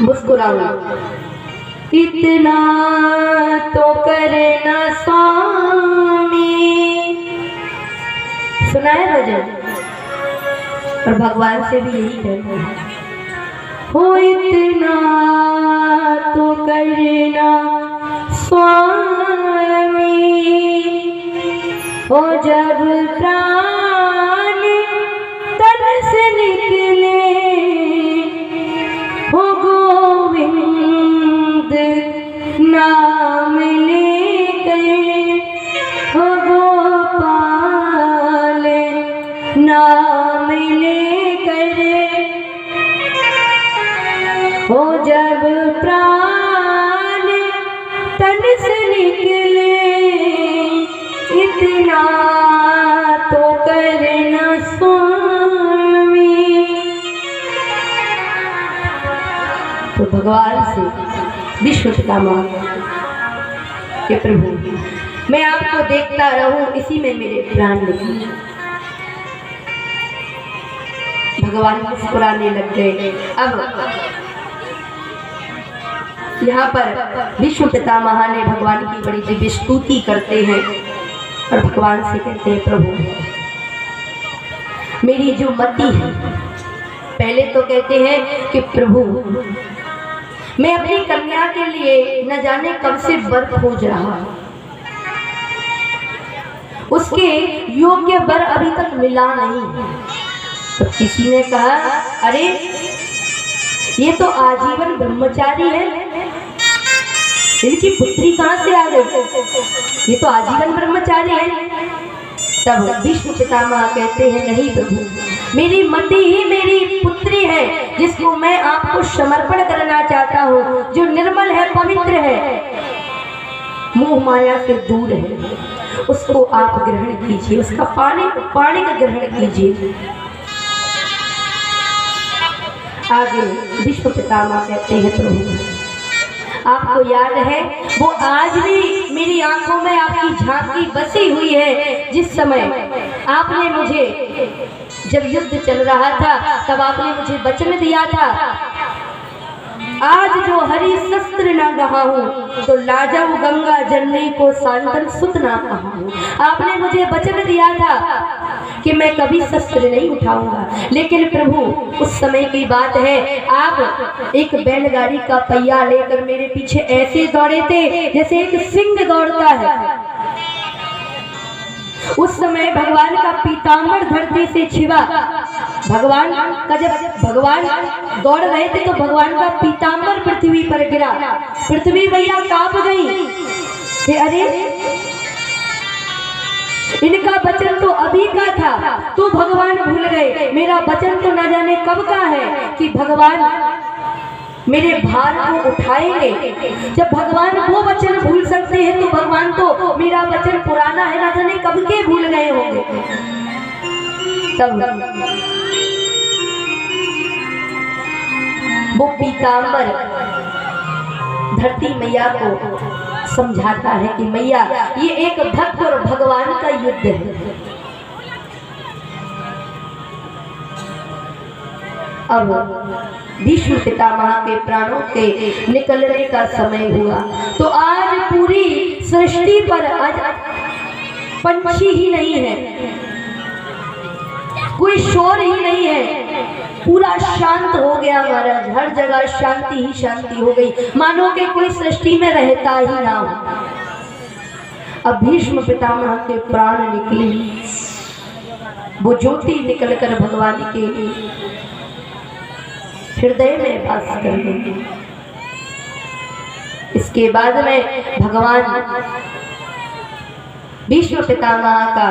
मुस्कुराओ। इतना तो करना स्वामी, सुना है भजन, और भगवान से भी यही कहते हैं, हो इतना तो करना स्वामी, हो जब प्राण तन से निकले, हो गोविंद नाम लेकर, हो गोपाल नाम लेकर, हो जब प्राण तन से निकले, इतना तो करना स्वामी। तो भगवान से विश्व पितामह के प्रभु, मैं आपको देखता रहूं, इसी में मेरे प्राण लिखे। भगवान मुस्कुराने लग गए। अब यहाँ पर विश्व पितामह ने भगवान की बड़ी दिव्य स्तुति करते हैं और भगवान से कहते हैं, प्रभु मेरी जो मति है, पहले तो कहते हैं कि प्रभु मैं अपनी कन्या के लिए न जाने कब से वर खोज रहा हूं, उसके योग्य वर अभी तक मिला नहीं। तो किसी ने कहा, अरे ये तो आजीवन ब्रह्मचारी है, इनकी पुत्री कहां से आ गई, ये तो आजीवन ब्रह्मचारी है। तब विष्णु पितामह कहते हैं, नहीं प्रभु, मेरी मति ही मेरी पुत्री है, जिसको मैं आपको समर्पण करना चाहता हूँ, जो निर्मल है, पवित्र है, मोह माया से दूर है, उसको आप ग्रहण कीजिए, उसका पानी का ग्रहण कीजिए। आगे विश्व पितामह कहते हैं, प्रभु आपको याद है वो आज भी मेरी आंखों में आपकी झांकी बसी हुई है, जिस समय आपने मुझे, जब युद्ध चल रहा था तब आपने मुझे वचन दिया था, आज जो हरि शस्त्र ना गहा हूँ तो लाजऊ गंगा जननी को सांतन सुत ना कहा हूँ। आपने मुझे वचन दिया था कि मैं कभी शस्त्र नहीं उठाऊंगा, लेकिन प्रभु उस समय की बात है, आप एक बैलगाड़ी का पहिया लेकर मेरे पीछे ऐसे दौड़े थे जैसे एक सिंह दौड़ता है। उस समय भगवान का पीताम्बर धरती से छिपा, भगवान का जब भगवान दौड़ रहे थे तो भगवान का पीताम्बर पृथ्वी पर गिरा, पृथ्वी भैया कांप गई कि अरे इनका वचन तो अभी का था, तो भगवान भूल गए, मेरा वचन तो न जाने कब का है कि भगवान मेरे भार को उठाएंगे। जब भगवान वो वचन भूल सकते हैं तो भगवान तो मेरा वचन पुराना है, ना जाने कब के भूल गए होंगे। तब वो पीताम्बर धरती मैया को समझाता है कि मैया ये एक भक्त और भगवान का युद्ध है। अब विष्णु पितामह के प्राणों के निकलने का समय हुआ तो आज पूरी सृष्टि पर आज पंछी ही नहीं है, कोई शोर ही नहीं है, पूरा शांत हो गया महाराज, हर जगह शांति ही शांति हो गई, मानो कि कोई सृष्टि में रहता ही ना हो। अब भीष्म पितामह के प्राण निकले, वो ज्योति निकलकर भगवान के हृदय में वास कर गई। इसके बाद में भगवान भीष्म पितामह का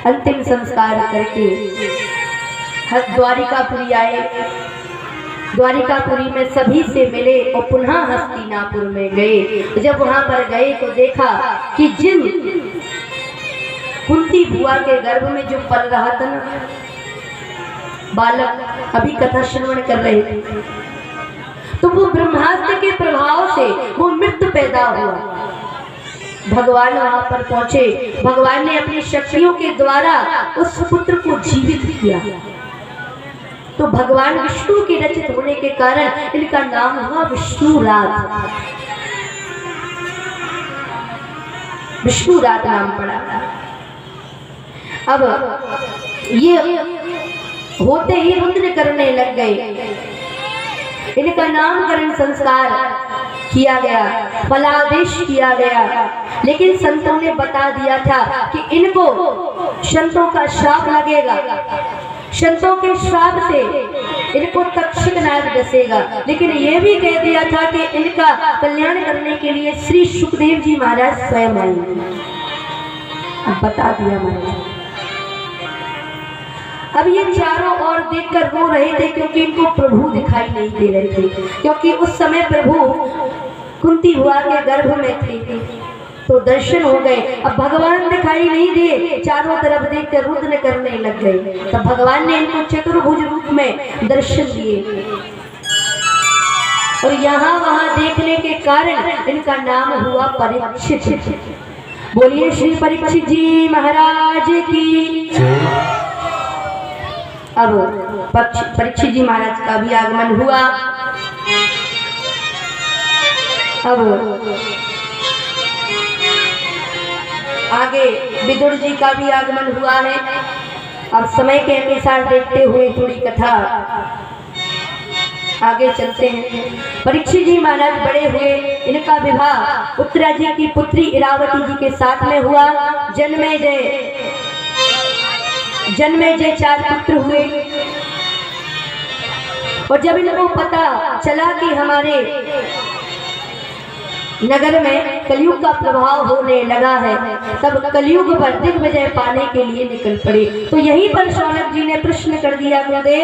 अंतिम संस्कार करके द्वारिकापुरी आए। द्वारिकापुरी में सभी से मिले और पुनः हस्तिनापुर में गए। जब वहां पर गए तो देखा कि जिन कुंती बुआ के गर्भ में जो पल रहा था ना बालक, अभी कथा श्रवण कर रहे थे, तो वो ब्रह्मास्त्र के प्रभाव से वो मृत पैदा हुआ। भगवान वहां पर पहुंचे, भगवान ने अपनी शक्तियों के द्वारा उस पुत्र को जीवित किया। तो भगवान विष्णु के रचित होने के कारण इनका नाम हुआ विष्णुरात। विष्णुरात नाम पड़ा। अब ये होते ही रुद्र करने लग गए। इनका नामकरण संस्कार किया गया, फलादेश किया गया, लेकिन संतों ने बता दिया था कि इनको संतों का श्राप लगेगा, संतों के श्राप से इनको तक्षक नाग डसेगा। लेकिन ये भी कह दिया था कि इनका कल्याण करने के लिए श्री सुखदेव जी महाराज स्वयं आएंगे। अब बता दिया महाराज। अब ये चारों ओर देखकर रो रहे थे क्योंकि इनको प्रभु दिखाई नहीं दे रहे थे, क्योंकि उस समय प्रभु कुंती बुआ के गर्भ में थे तो दर्शन हो गए। अब भगवान दिखाई नहीं दिए, चारों तरफ देखकर रुद्र करने लग गए। तब भगवान ने इनको चतुर्भुज रूप में दर्शन दिए और यहाँ वहां देखने के कारण इनका नाम हुआ परीक्षित। बोलिए श्री परीक्षित जी महाराज की। अब परीक्षित जी महाराज का भी आगमन हुआ। अब आगे विदुर जी का भी आगमन हुआ है। अब समय के अनुसार देखते हुए थोड़ी कथा आगे चलते हैं। परीक्षित जी महाराज बड़े हुए, इनका विवाह उत्तरा जी की पुत्री इरावती जी के साथ में हुआ। जन्मेजय 4 पुत्र हुए। और जब इनको पता चला कि हमारे नगर में कलयुग का प्रभाव होने लगा है, तब कलयुग पर दिग्विजय पाने के लिए निकल पड़े। तो यहीं पर शौनक जी ने प्रश्न कर दिया, गुरुदेव